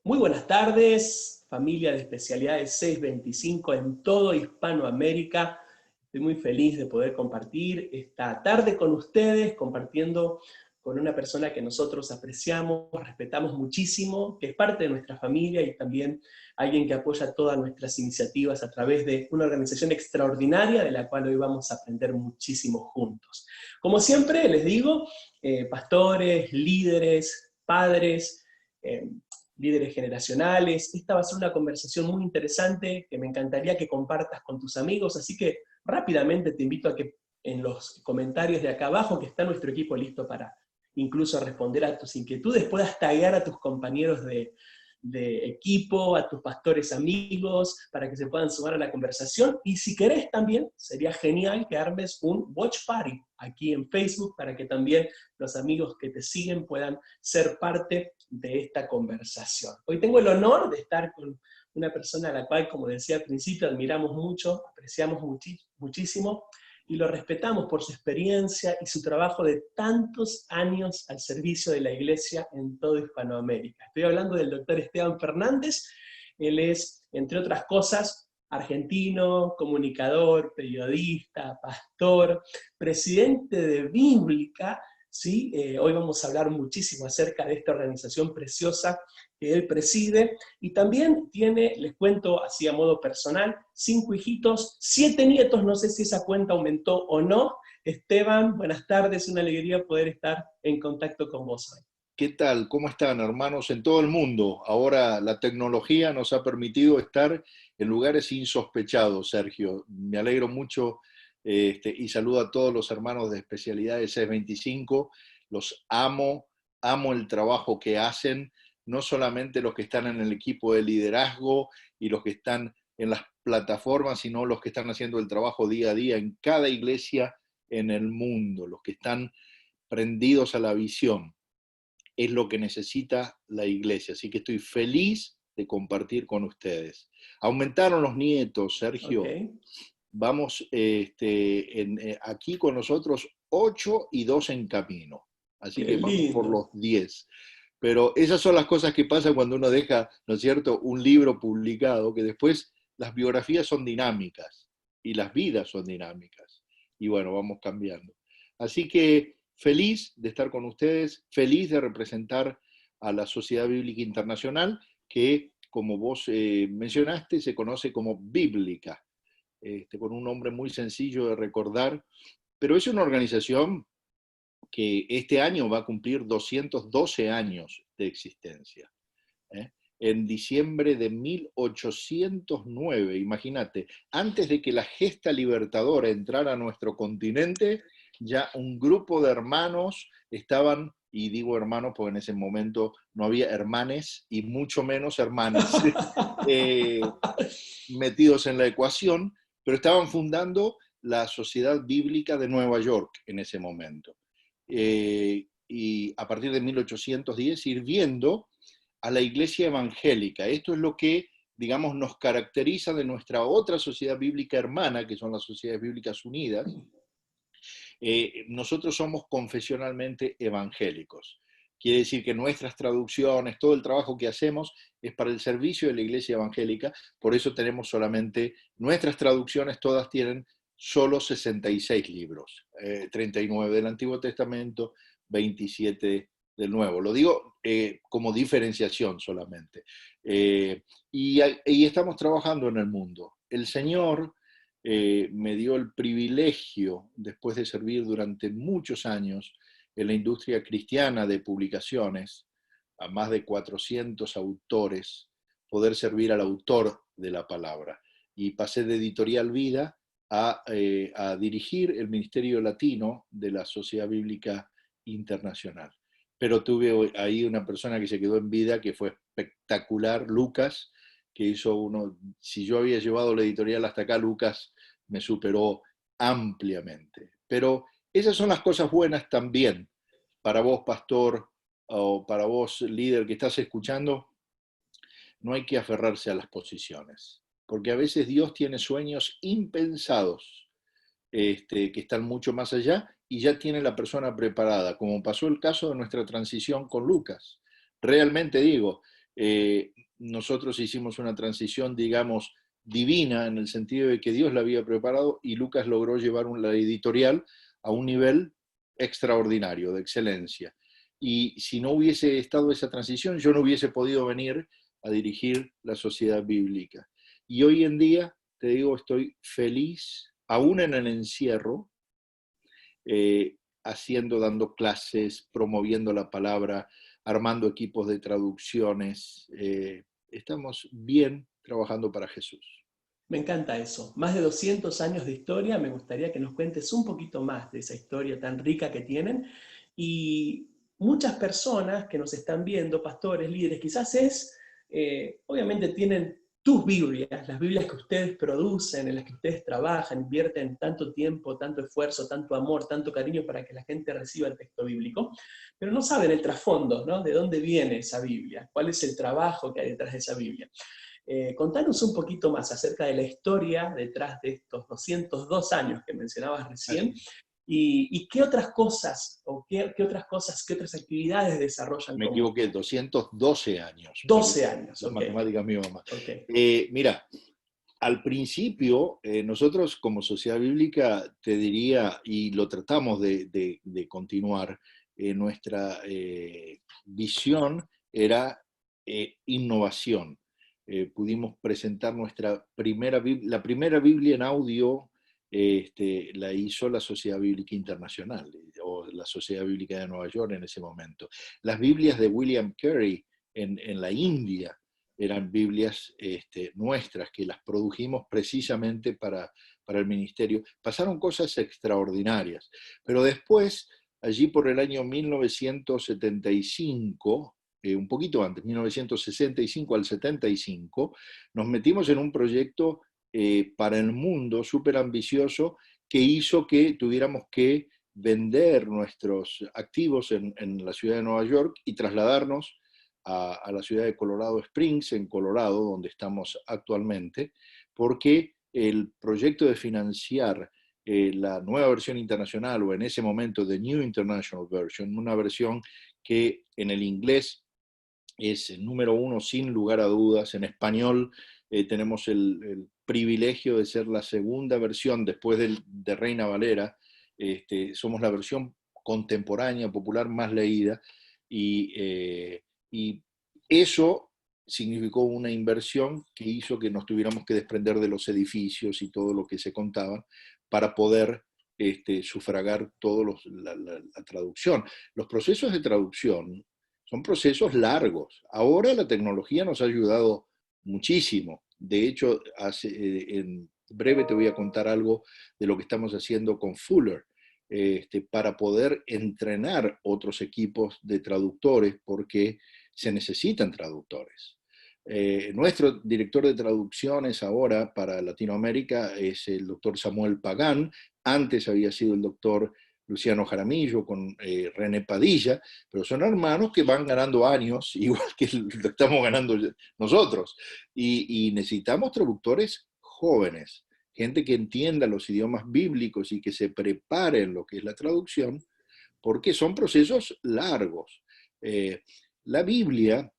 Muy buenas tardes, familia de especialidades 625 en todo Hispanoamérica. Estoy muy feliz de poder compartir esta tarde con ustedes, compartiendo con una persona que nosotros apreciamos, respetamos muchísimo, que es parte de nuestra familia y también alguien que apoya todas nuestras iniciativas a través de una organización extraordinaria de la cual hoy vamos a aprender muchísimo juntos. Como siempre les digo, pastores, líderes, padres, eh, líderes generacionales. Esta va a ser una conversación muy interesante que me encantaría que compartas con tus amigos, así que rápidamente te invito a que en los comentarios de acá abajo, que está nuestro equipo listo para incluso responder a tus inquietudes, puedas taguear a tus compañeros de equipo, a tus pastores amigos, para que se puedan sumar a la conversación. Y si querés también, sería genial que armes un watch party aquí en Facebook, para que también los amigos que te siguen puedan ser parte de esta conversación. Hoy tengo el honor de estar con una persona a la cual, como decía al principio, admiramos mucho, apreciamos muchísimo, y lo respetamos por su experiencia y su trabajo de tantos años al servicio de la Iglesia en toda Hispanoamérica. Estoy hablando del doctor Esteban Fernández. Él es, entre otras cosas, argentino, comunicador, periodista, pastor, presidente de Bíblica. ¿Sí? Hoy vamos a hablar muchísimo acerca de esta organización preciosa que él preside, y también tiene, les cuento así a modo personal, 5 hijitos, 7 nietos, no sé si esa cuenta aumentó o no. Esteban, buenas tardes, una alegría poder estar en contacto con vos hoy. ¿Qué tal? ¿Cómo están, hermanos, en todo el mundo? Ahora la tecnología nos ha permitido estar en lugares insospechados, Sergio. Me alegro mucho y saludo a todos los hermanos de especialidades 625. Los amo, amo el trabajo que hacen, no solamente los que están en el equipo de liderazgo y los que están en las plataformas, sino los que están haciendo el trabajo día a día en cada iglesia en el mundo, los que están prendidos a la visión. Es lo que necesita la iglesia. Así que estoy feliz de compartir con ustedes. Aumentaron los nietos, Sergio. Okay. Vamos aquí con nosotros 8 y 2 en camino. Así Qué que vamos por lindo. los 10. Pero esas son las cosas que pasan cuando uno deja, ¿no es cierto?, un libro publicado, que después las biografías son dinámicas y las vidas son dinámicas. Y bueno, vamos cambiando. Así que feliz de estar con ustedes, feliz de representar a la Sociedad Bíblica Internacional, que, como vos mencionaste, se conoce como Bíblica, con un nombre muy sencillo de recordar, pero es una organización que este año va a cumplir 212 años de existencia. ¿eh? En diciembre de 1809, imagínate, antes de que la gesta libertadora entrara a nuestro continente, ya un grupo de hermanos estaban, y digo hermanos porque en ese momento no había hermanes y mucho menos hermanas, eh, metidos en la ecuación, pero estaban fundando la Sociedad Bíblica de Nueva York en ese momento. Y a partir de 1810 sirviendo a la iglesia evangélica. Esto es lo que, digamos, nos caracteriza de nuestra otra sociedad bíblica hermana, que son las Sociedades Bíblicas Unidas. Nosotros somos confesionalmente evangélicos. Quiere decir que nuestras traducciones, todo el trabajo que hacemos es para el servicio de la iglesia evangélica, por eso tenemos solamente, nuestras traducciones todas tienen solo 66 libros, 39 del Antiguo Testamento, 27 del Nuevo. Lo digo como diferenciación solamente. Y estamos trabajando en el mundo. El Señor me dio el privilegio, después de servir durante muchos años en la industria cristiana de publicaciones, a más de 400 autores, poder servir al autor de la palabra. Y pasé de Editorial Vida a dirigir el Ministerio Latino de la Sociedad Bíblica Internacional. Pero tuve ahí una persona que se quedó en vida, que fue espectacular, Lucas, que hizo uno, si yo había llevado la editorial hasta acá, Lucas me superó ampliamente. Pero esas son las cosas buenas también para vos, pastor, o para vos, líder, que estás escuchando. No hay que aferrarse a las posiciones, porque a veces Dios tiene sueños impensados, que están mucho más allá y ya tiene la persona preparada, como pasó el caso de nuestra transición con Lucas. Realmente digo, nosotros hicimos una transición, digamos, divina, en el sentido de que Dios la había preparado y Lucas logró llevar la editorial a un nivel extraordinario, de excelencia. Y si no hubiese estado esa transición, yo no hubiese podido venir a dirigir la sociedad bíblica. Y hoy en día, te digo, estoy feliz, aún en el encierro, dando clases, promoviendo la palabra, armando equipos de traducciones. Estamos bien trabajando para Jesús. Me encanta eso. Más de 200 años de historia, me gustaría que nos cuentes un poquito más de esa historia tan rica que tienen. Y muchas personas que nos están viendo, pastores, líderes, quizás obviamente tienen tus Biblias, las Biblias que ustedes producen, en las que ustedes trabajan, invierten tanto tiempo, tanto esfuerzo, tanto amor, tanto cariño para que la gente reciba el texto bíblico, pero no saben el trasfondo, ¿no? De dónde viene esa Biblia, cuál es el trabajo que hay detrás de esa Biblia. Contanos un poquito más acerca de la historia detrás de estos 202 años que mencionabas recién, y qué otras cosas, o qué otras actividades desarrollan Me como... equivoqué, 212 años. 12 años, Las ok. matemáticas mi mamá. Okay. Mira, al principio, nosotros como sociedad bíblica, te diría, y lo tratamos de continuar, nuestra visión era innovación. Pudimos presentar la primera Biblia en audio, la hizo la Sociedad Bíblica Internacional, o la Sociedad Bíblica de Nueva York en ese momento. Las Biblias de William Carey en la India eran Biblias nuestras, que las produjimos precisamente para el ministerio. Pasaron cosas extraordinarias, pero después, allí por el año 1975, un poquito antes, 1965 al 75, nos metimos en un proyecto para el mundo súper ambicioso que hizo que tuviéramos que vender nuestros activos en la ciudad de Nueva York y trasladarnos a la ciudad de Colorado Springs, en Colorado, donde estamos actualmente, porque el proyecto de financiar la nueva versión internacional, o en ese momento The New International Version, una versión que en el inglés es el número uno sin lugar a dudas. En español tenemos el privilegio de ser la segunda versión después de Reina Valera. Somos la versión contemporánea, popular más leída, y eso significó una inversión que hizo que nos tuviéramos que desprender de los edificios y todo lo que se contaban para poder sufragar toda la traducción. Los procesos de traducción son procesos largos. Ahora la tecnología nos ha ayudado muchísimo. De hecho, en breve te voy a contar algo de lo que estamos haciendo con Fuller, para poder entrenar otros equipos de traductores, porque se necesitan traductores. Nuestro director de traducciones ahora para Latinoamérica es el doctor Samuel Pagán. Antes había sido el doctor Luciano Jaramillo con René Padilla, pero son hermanos que van ganando años, igual que lo estamos ganando nosotros. Y necesitamos traductores jóvenes, gente que entienda los idiomas bíblicos y que se prepare en lo que es la traducción, porque son procesos largos. La Biblia,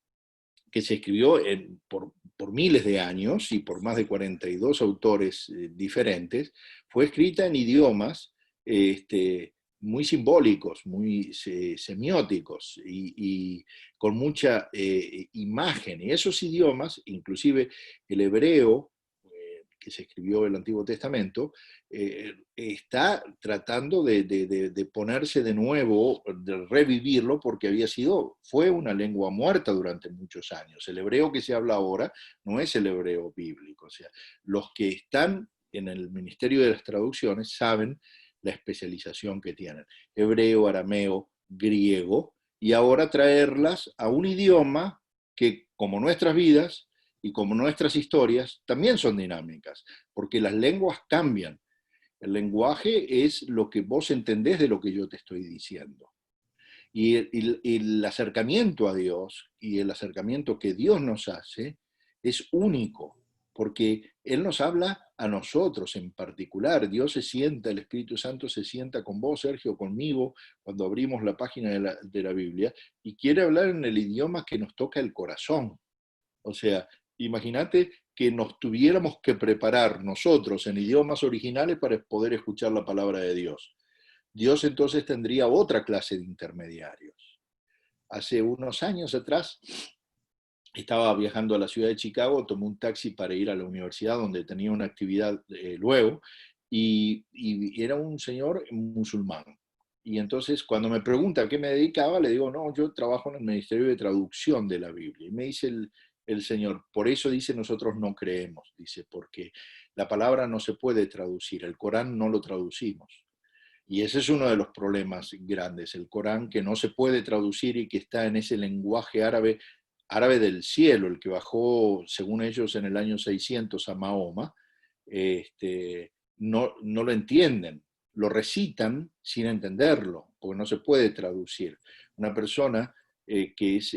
que se escribió por miles de años y por más de 42 autores diferentes, fue escrita en idiomas muy simbólicos, muy semióticos y con mucha imagen. Y esos idiomas, inclusive el hebreo, que se escribió el Antiguo Testamento, está tratando de ponerse de nuevo, de revivirlo, porque fue una lengua muerta durante muchos años. El hebreo que se habla ahora no es el hebreo bíblico. O sea, los que están en el Ministerio de las Traducciones saben la especialización que tienen: hebreo, arameo, griego, y ahora traerlas a un idioma que, como nuestras vidas y como nuestras historias, también son dinámicas, porque las lenguas cambian. El lenguaje es lo que vos entendés de lo que yo te estoy diciendo. Y el acercamiento a Dios y el acercamiento que Dios nos hace es único, porque Él nos habla a nosotros en particular. Dios se sienta, el Espíritu Santo se sienta con vos, Sergio, conmigo, cuando abrimos la página de la Biblia, y quiere hablar en el idioma que nos toca el corazón. O sea, imagínate que nos tuviéramos que preparar nosotros en idiomas originales para poder escuchar la palabra de Dios. Dios entonces tendría otra clase de intermediarios. Hace unos años atrás estaba viajando a la ciudad de Chicago, tomé un taxi para ir a la universidad donde tenía una actividad luego, y era un señor musulmán. Y entonces cuando me pregunta a qué me dedicaba, le digo, no, yo trabajo en el Ministerio de Traducción de la Biblia. Y me dice el señor, por eso dice nosotros no creemos, dice, porque la palabra no se puede traducir, el Corán no lo traducimos. Y ese es uno de los problemas grandes, el Corán que no se puede traducir y que está en ese lenguaje árabe, árabe del cielo, el que bajó, según ellos, en el año 600 a Mahoma, no lo entienden, lo recitan sin entenderlo, porque no se puede traducir. Una persona que es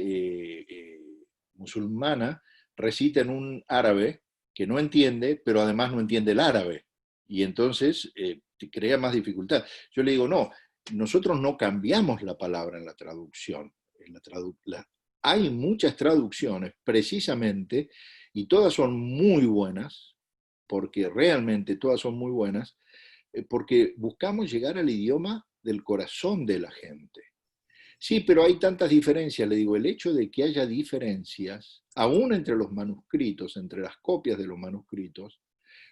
musulmana recita en un árabe que no entiende, pero además no entiende el árabe. Y entonces te crea más dificultad. Yo le digo, no, nosotros no cambiamos la palabra en la traducción. Hay muchas traducciones precisamente, y todas son muy buenas, porque realmente todas son muy buenas, porque buscamos llegar al idioma del corazón de la gente. Sí, pero hay tantas diferencias, le digo, el hecho de que haya diferencias, aún entre los manuscritos, entre las copias de los manuscritos,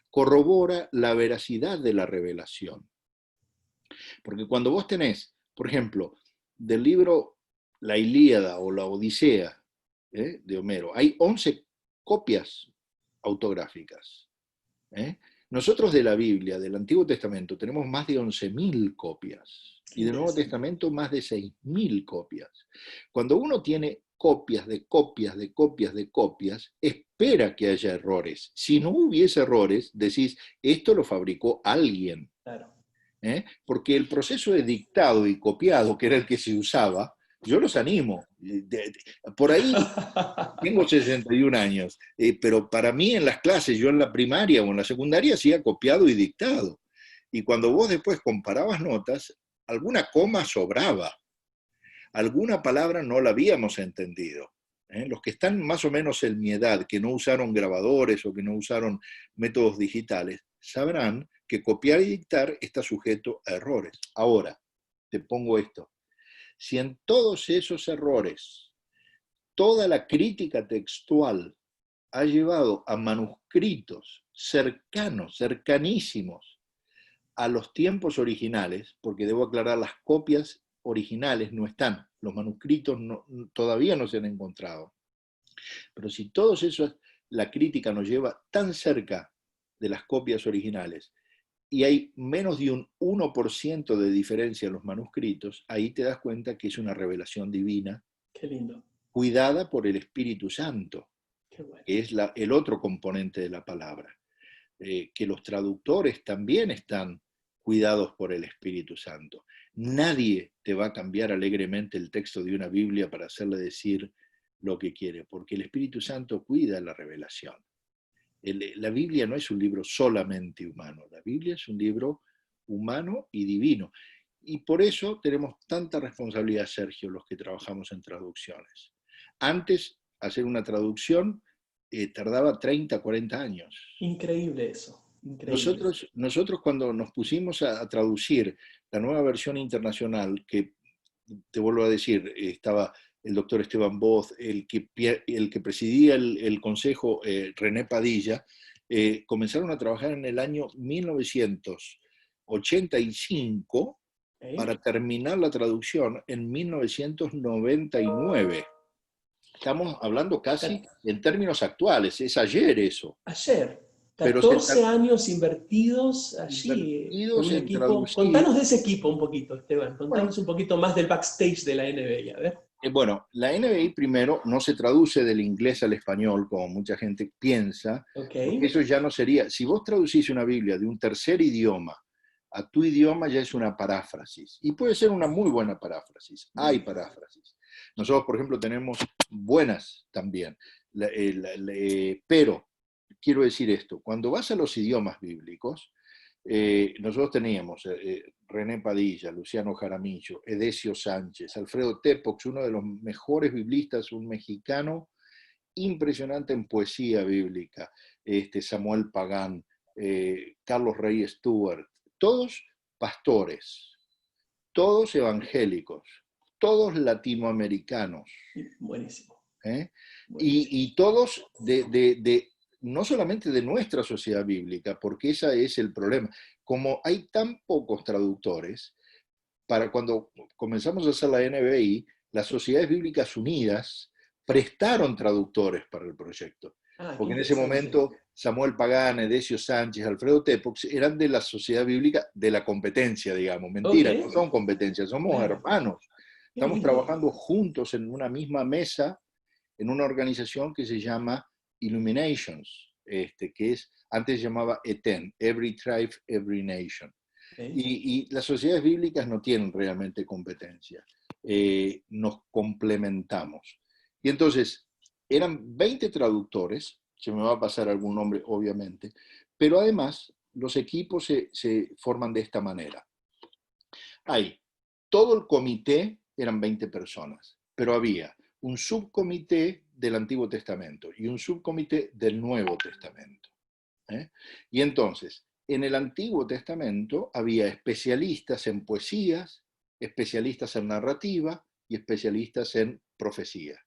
corrobora la veracidad de la revelación. Porque cuando vos tenés, por ejemplo, del libro La Ilíada o la Odisea de Homero, hay 11 copias autográficas. Nosotros de la Biblia, del Antiguo Testamento, tenemos más de 11.000 copias y del Nuevo Testamento más de 6.000 copias. Cuando uno tiene copias de copias de copias de copias, espera que haya errores. Si no hubiese errores, decís, esto lo fabricó alguien. Claro. Porque el proceso de dictado y copiado, que era el que se usaba, yo los animo. Por ahí tengo 61 años, pero para mí en las clases, yo en la primaria o en la secundaria hacía copiado y dictado. Y cuando vos después comparabas notas, alguna coma sobraba, alguna palabra no la habíamos entendido. Los que están más o menos en mi edad, que no usaron grabadores o que no usaron métodos digitales, sabrán que copiar y dictar está sujeto a errores. Ahora, te pongo esto. Si en todos esos errores, toda la crítica textual ha llevado a manuscritos cercanos, cercanísimos a los tiempos originales, porque debo aclarar, las copias originales no están, los manuscritos todavía no se han encontrado. Pero si todo eso, la crítica nos lleva tan cerca de las copias originales y hay menos de un 1% de diferencia en los manuscritos, ahí te das cuenta que es una revelación divina. Qué lindo. Cuidada por el Espíritu Santo, Qué bueno. que es el otro componente de la palabra. Que los traductores también están cuidados por el Espíritu Santo. Nadie te va a cambiar alegremente el texto de una Biblia para hacerle decir lo que quiere, porque el Espíritu Santo cuida la revelación. La Biblia no es un libro solamente humano, la Biblia es un libro humano y divino. Y por eso tenemos tanta responsabilidad, Sergio, los que trabajamos en traducciones. Antes, hacer una traducción tardaba 30, 40 años. Increíble eso. Increíble. Nosotros cuando nos pusimos a traducir la nueva versión internacional, que te vuelvo a decir, estaba el doctor Esteban Boz, el que presidía el consejo, René Padilla, comenzaron a trabajar en el año 1985 para terminar la traducción en 1999. Estamos hablando casi en términos actuales, es ayer eso. Ayer, 14 años invertidos allí con un equipo. Traducir. Contanos de ese equipo un poquito, Esteban. Contanos un poquito más del backstage de la NBA. A ver. Bueno, la NBA primero no se traduce del inglés al español, como mucha gente piensa, porque eso ya no sería. Si vos traducís una Biblia de un tercer idioma a tu idioma, ya es una paráfrasis. Y puede ser una muy buena paráfrasis. Hay paráfrasis. Nosotros, por ejemplo, tenemos buenas también. Pero, quiero decir esto, cuando vas a los idiomas bíblicos, nosotros teníamos René Padilla, Luciano Jaramillo, Edesio Sánchez, Alfredo Tepox, uno de los mejores biblistas, un mexicano impresionante en poesía bíblica, Samuel Pagán, Carlos Rey Stewart, todos pastores, todos evangélicos, todos latinoamericanos, Buenísimo. ¿eh? Buenísimo. Y todos no solamente de nuestra sociedad bíblica, porque ese es el problema. Como hay tan pocos traductores, para cuando comenzamos a hacer la NBI, las Sociedades Bíblicas Unidas prestaron traductores para el proyecto. Porque en ese momento Samuel Pagán, Edesio Sánchez, Alfredo Tepox eran de la Sociedad Bíblica de la competencia, digamos. Mentira, okay. No son competencias, somos hermanos. Estamos trabajando juntos en una misma mesa, en una organización que se llama Illuminations, que es, antes se llamaba ETEN, Every Tribe, Every Nation. Y las sociedades bíblicas no tienen realmente competencia, nos complementamos. Y entonces, eran 20 traductores, se me va a pasar algún nombre obviamente, pero además los equipos se forman de esta manera. Hay todo el comité, eran 20 personas, pero había un subcomité del Antiguo Testamento y un subcomité del Nuevo Testamento. Y entonces, en el Antiguo Testamento había especialistas en poesías, especialistas en narrativa y especialistas en profecía.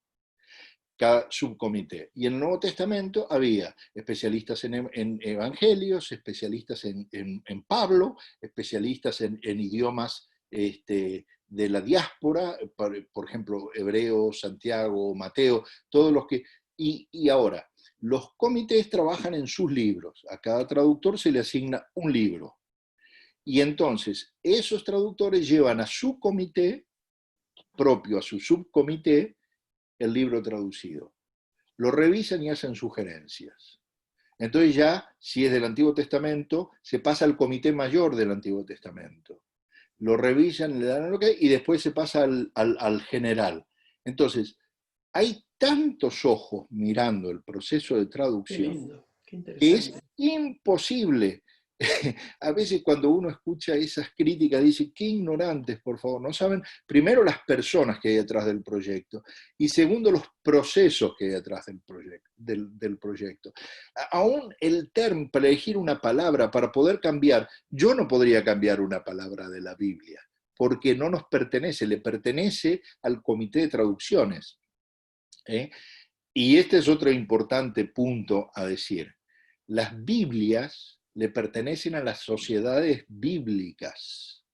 Cada subcomité. Y en el Nuevo Testamento había especialistas en evangelios, especialistas en Pablo, especialistas en idiomas de la diáspora, por ejemplo, Hebreo, Santiago, Mateo, todos los que... Y ahora, los comités trabajan en sus libros. A cada traductor se le asigna un libro. Y entonces, esos traductores llevan a su comité, propio a su subcomité, el libro traducido. Lo revisan y hacen sugerencias. Entonces ya, si es del Antiguo Testamento, se pasa al comité mayor del Antiguo Testamento. Lo revisan, le dan el ok, y después se pasa al general. Entonces, hay tantos ojos mirando el proceso de traducción. Qué lindo, qué interesante. Que es imposible. A veces cuando uno escucha esas críticas dice, qué ignorantes, por favor, no saben, primero las personas que hay detrás del proyecto y segundo los procesos que hay detrás del proyecto. Aún el término, para elegir una palabra, para poder cambiar, yo no podría cambiar una palabra de la Biblia, porque no nos pertenece, le pertenece al comité de traducciones. Y este es otro importante punto a decir. Las Biblias le pertenecen a las sociedades bíblicas,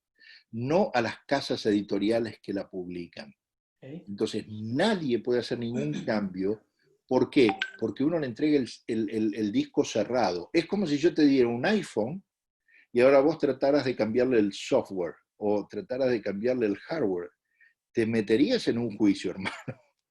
no a las casas editoriales que la publican. Entonces, nadie puede hacer ningún cambio. ¿Por qué? Porque uno le entrega el disco cerrado. Es como si yo te diera un iPhone y ahora vos trataras de cambiarle el software o trataras de cambiarle el hardware. Te meterías en un juicio, hermano.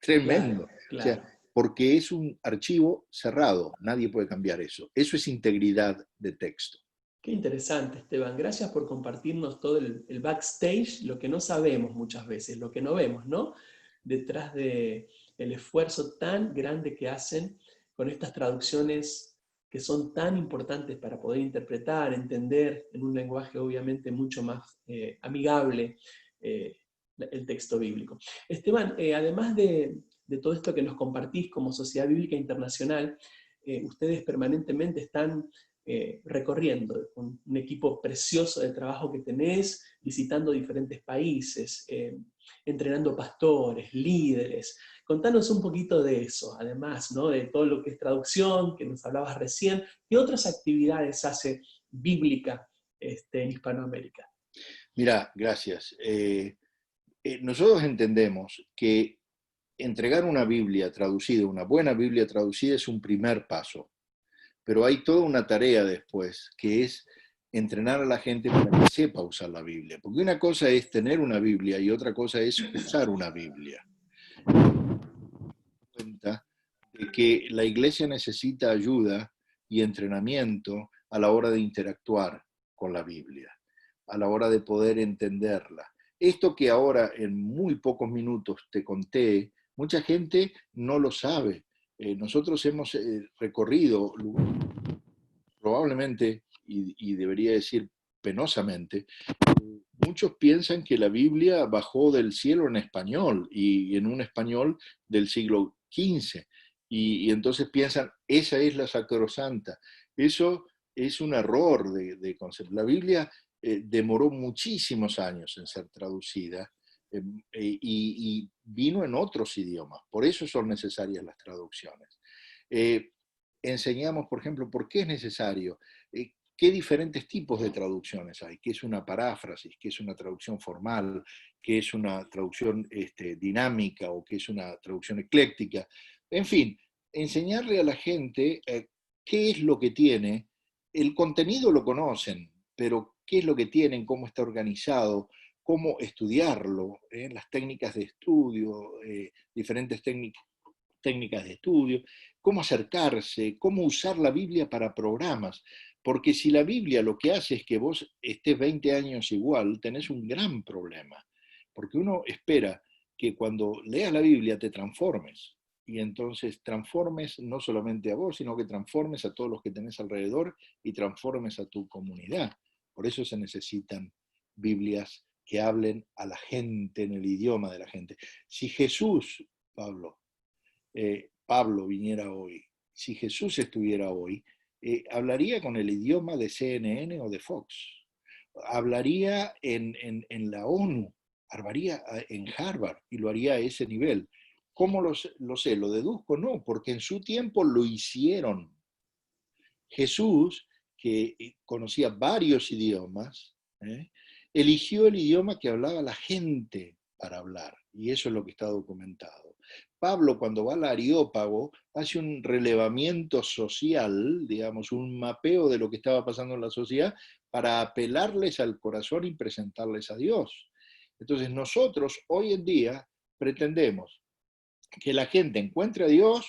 Tremendo. Claro. O sea, porque es un archivo cerrado, nadie puede cambiar eso. Eso es integridad de texto. Qué interesante, Esteban. Gracias por compartirnos todo el backstage, lo que no sabemos muchas veces, lo que no vemos, ¿no? Detrás del esfuerzo tan grande que hacen con estas traducciones que son tan importantes para poder interpretar, entender en un lenguaje obviamente mucho más amigable el texto bíblico. Esteban, además de todo esto que nos compartís como Sociedad Bíblica Internacional, ustedes permanentemente están recorriendo con un equipo precioso de trabajo que tenés, visitando diferentes países, entrenando pastores, líderes. Contanos un poquito de eso, además, ¿no? De todo lo que es traducción, que nos hablabas recién. ¿Qué otras actividades hace Bíblica en Hispanoamérica? Mira, gracias. Nosotros entendemos que entregar una Biblia traducida, una buena Biblia traducida es un primer paso, pero hay toda una tarea después, que es entrenar a la gente para que sepa usar la Biblia, porque una cosa es tener una Biblia y otra cosa es usar una Biblia. Cuenta de que la iglesia necesita ayuda y entrenamiento a la hora de interactuar con la Biblia, a la hora de poder entenderla. Esto que ahora en muy pocos minutos te conté, mucha gente no lo sabe. Nosotros hemos recorrido, probablemente, y debería decir penosamente, muchos piensan que la Biblia bajó del cielo en español, y en un español del siglo XV. y entonces piensan, esa es la sacrosanta. Eso es un error de concepto. La Biblia demoró muchísimos años en ser traducida y vino en otros idiomas. Por eso son necesarias las traducciones. Enseñamos, por ejemplo, por qué es necesario, qué diferentes tipos de traducciones hay, qué es una paráfrasis, qué es una traducción formal, qué es una traducción dinámica o qué es una traducción ecléctica. En fin, enseñarle a la gente qué es lo que tiene. El contenido lo conocen, pero qué es lo que tienen, cómo está organizado, cómo estudiarlo, las técnicas de estudio, diferentes técnicas de estudio, cómo acercarse, cómo usar la Biblia para programas. Porque si la Biblia lo que hace es que vos estés 20 años igual, tenés un gran problema. Porque uno espera que cuando leas la Biblia te transformes. Y entonces transformes no solamente a vos, sino que transformes a todos los que tenés alrededor y transformes a tu comunidad. Por eso se necesitan Biblias que hablen a la gente en el idioma de la gente. Si Jesús, Pablo viniera hoy, si Jesús estuviera hoy, hablaría con el idioma de CNN o de Fox, hablaría en la ONU, hablaría en Harvard y lo haría a ese nivel. ¿Cómo lo sé? ¿Lo deduzco? No, porque en su tiempo lo hicieron. Jesús, que conocía varios idiomas, eligió el idioma que hablaba la gente para hablar, y eso es lo que está documentado. Pablo, cuando va al Areópago, hace un relevamiento social, digamos, un mapeo de lo que estaba pasando en la sociedad para apelarles al corazón y presentarles a Dios. Entonces nosotros hoy en día pretendemos que la gente encuentre a Dios,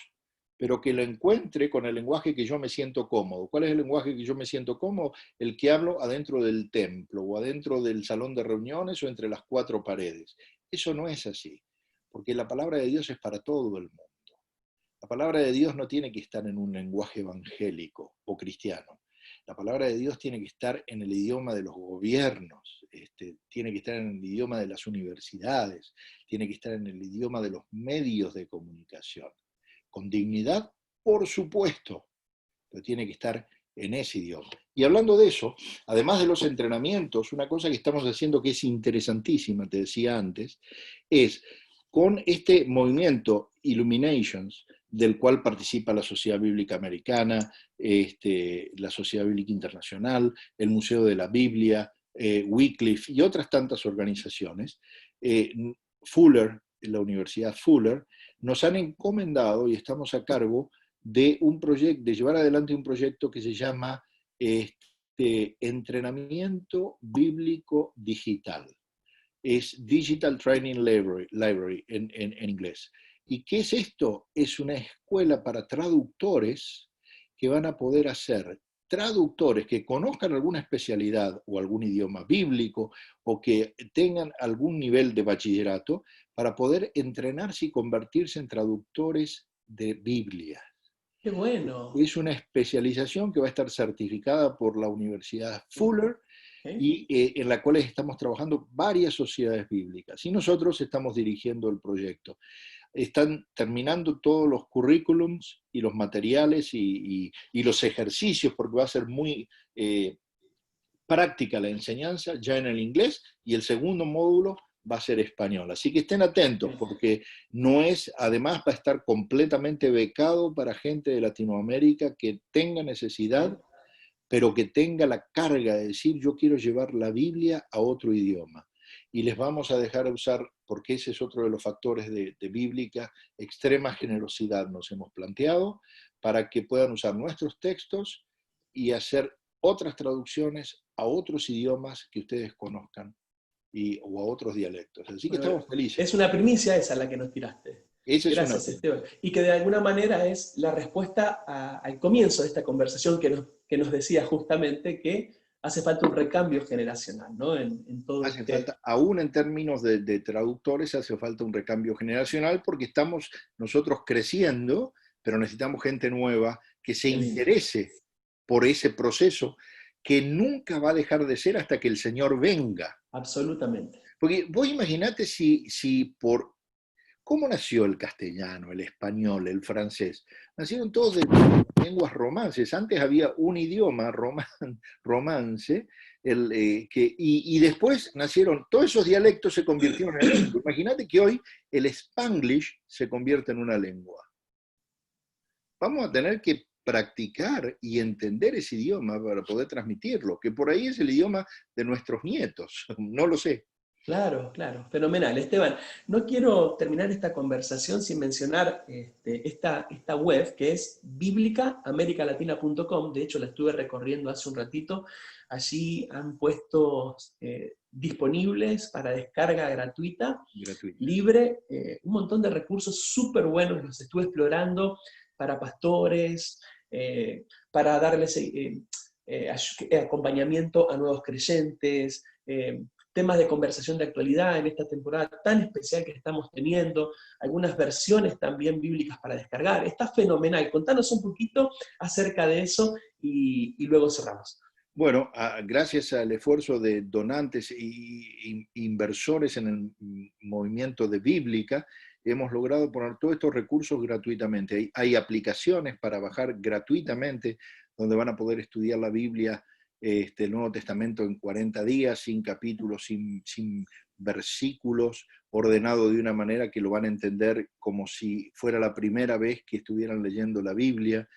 pero que lo encuentre con el lenguaje que yo me siento cómodo. ¿Cuál es el lenguaje que yo me siento cómodo? El que hablo adentro del templo, o adentro del salón de reuniones, o entre las cuatro paredes. Eso no es así, porque la palabra de Dios es para todo el mundo. La palabra de Dios no tiene que estar en un lenguaje evangélico o cristiano. La palabra de Dios tiene que estar en el idioma de los gobiernos, tiene que estar en el idioma de las universidades, tiene que estar en el idioma de los medios de comunicación. Con dignidad, por supuesto, pero tiene que estar en ese idioma. Y hablando de eso, además de los entrenamientos, una cosa que estamos haciendo que es interesantísima, te decía antes, es con este movimiento Illuminations, del cual participa la Sociedad Bíblica Americana, la Sociedad Bíblica Internacional, el Museo de la Biblia, Wycliffe y otras tantas organizaciones, Fuller, la Universidad Fuller, nos han encomendado y estamos a cargo de un proyecto, de llevar adelante un proyecto que se llama Entrenamiento Bíblico Digital. Es Digital Training Library en inglés. ¿Y qué es esto? Es una escuela para traductores que van a poder hacer traductores que conozcan alguna especialidad o algún idioma bíblico o que tengan algún nivel de bachillerato para poder entrenarse y convertirse en traductores de Biblia. ¡Qué bueno! Es una especialización que va a estar certificada por la Universidad Fuller y en la cual estamos trabajando varias sociedades bíblicas. Y nosotros estamos dirigiendo el proyecto. Están terminando todos los currículums y los materiales y los ejercicios, porque va a ser muy práctica la enseñanza ya en el inglés, y el segundo módulo va a ser español. Así que estén atentos, porque no es, además va a estar completamente becado para gente de Latinoamérica que tenga necesidad, pero que tenga la carga de decir, yo quiero llevar la Biblia a otro idioma. Y les vamos a dejar usar, porque ese es otro de los factores de bíblica, extrema generosidad nos hemos planteado, para que puedan usar nuestros textos y hacer otras traducciones a otros idiomas que ustedes conozcan o a otros dialectos. Así que estamos felices. Es una primicia esa la que nos tiraste. Gracias, Esteban. Y que de alguna manera es la respuesta al comienzo de esta conversación que nos decía justamente que hace falta un recambio generacional, ¿no? En todo falta, aún en términos de traductores, hace falta un recambio generacional porque estamos nosotros creciendo, pero necesitamos gente nueva que se interese por ese proceso que nunca va a dejar de ser hasta que el Señor venga. Absolutamente. Porque vos imaginate si por... ¿Cómo nació el castellano, el español, el francés? Nacieron todos de lenguas romances. Antes había un idioma romance, y después nacieron, todos esos dialectos se convirtieron en lengua. Imagínate que hoy el Spanglish se convierte en una lengua. Vamos a tener que practicar y entender ese idioma para poder transmitirlo, que por ahí es el idioma de nuestros nietos, no lo sé. Claro, claro, fenomenal. Esteban, no quiero terminar esta conversación sin mencionar esta web que es biblicaamericalatina.com. De hecho, la estuve recorriendo hace un ratito. Allí han puesto disponibles para descarga gratuita, libre, un montón de recursos súper buenos. Los estuve explorando para pastores, para darles acompañamiento a nuevos creyentes, temas de conversación de actualidad en esta temporada tan especial que estamos teniendo, algunas versiones también bíblicas para descargar. Está fenomenal. Contanos un poquito acerca de eso y luego cerramos. Bueno, gracias al esfuerzo de donantes e inversores en el movimiento de Bíblica, hemos logrado poner todos estos recursos gratuitamente. Hay aplicaciones para bajar gratuitamente donde van a poder estudiar la Biblia, el Nuevo Testamento en 40 días, sin capítulos, sin versículos, ordenado de una manera que lo van a entender como si fuera la primera vez que estuvieran leyendo la Biblia.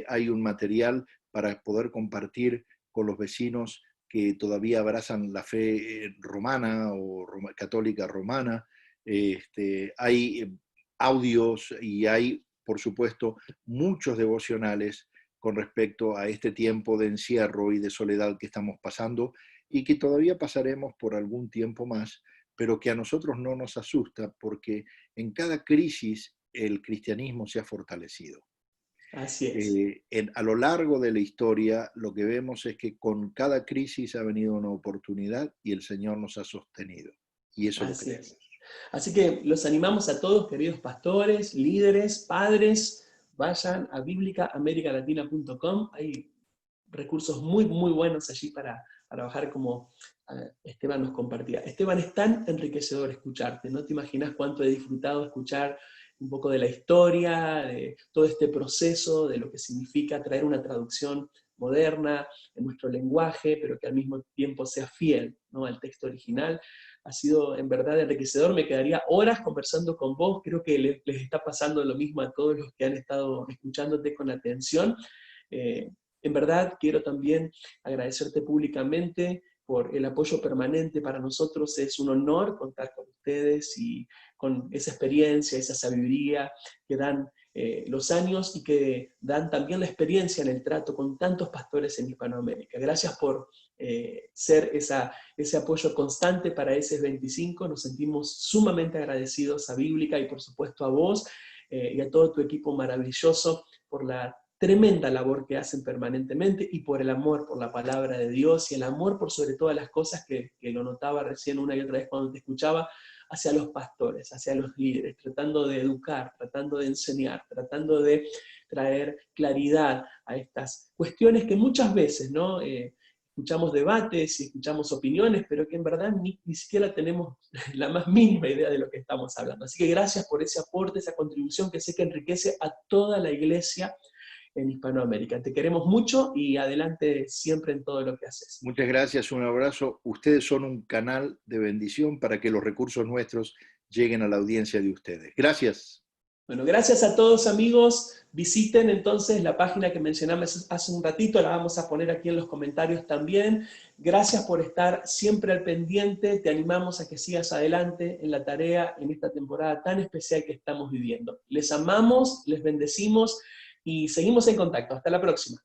Hay un material para poder compartir con los vecinos que todavía abrazan la fe romana o católica romana. Hay audios y hay, por supuesto, muchos devocionales con respecto a este tiempo de encierro y de soledad que estamos pasando y que todavía pasaremos por algún tiempo más, pero que a nosotros no nos asusta porque en cada crisis el cristianismo se ha fortalecido. Así es. A lo largo de la historia lo que vemos es que con cada crisis ha venido una oportunidad y el Señor nos ha sostenido. Y eso lo creemos. Así que los animamos a todos, queridos pastores, líderes, padres, vayan a biblicaamericalatina.com. Hay recursos muy, muy buenos allí para bajar, como Esteban nos compartía. Esteban, es tan enriquecedor escucharte, no te imaginas cuánto he disfrutado escuchar un poco de la historia, de todo este proceso, de lo que significa traer una traducción moderna en nuestro lenguaje, pero que al mismo tiempo sea fiel, ¿no?, al texto original. Ha sido en verdad enriquecedor, me quedaría horas conversando con vos, creo que les está pasando lo mismo a todos los que han estado escuchándote con atención. En verdad quiero también agradecerte públicamente por el apoyo permanente. Para nosotros es un honor contar con ustedes y con esa experiencia, esa sabiduría que dan los años y que dan también la experiencia en el trato con tantos pastores en Hispanoamérica. Gracias por ser ese apoyo constante para ese 25. Nos sentimos sumamente agradecidos a Bíblica y por supuesto a vos y a todo tu equipo maravilloso por la tremenda labor que hacen permanentemente y por el amor por la palabra de Dios y el amor por sobre todas las cosas que lo notaba recién una y otra vez cuando te escuchaba, hacia los pastores, hacia los líderes, tratando de educar, tratando de enseñar, tratando de traer claridad a estas cuestiones que muchas veces, ¿no?, escuchamos debates y escuchamos opiniones, pero que en verdad ni siquiera tenemos la más mínima idea de lo que estamos hablando. Así que gracias por ese aporte, esa contribución que sé que enriquece a toda la iglesia en Hispanoamérica. Te queremos mucho y adelante siempre en todo lo que haces. Muchas gracias, un abrazo. Ustedes son un canal de bendición para que los recursos nuestros lleguen a la audiencia de ustedes. Gracias. Bueno, gracias a todos, amigos. Visiten entonces la página que mencionamos hace un ratito, la vamos a poner aquí en los comentarios también. Gracias por estar siempre al pendiente. Te animamos a que sigas adelante en la tarea en esta temporada tan especial que estamos viviendo. Les amamos, les bendecimos y seguimos en contacto. Hasta la próxima.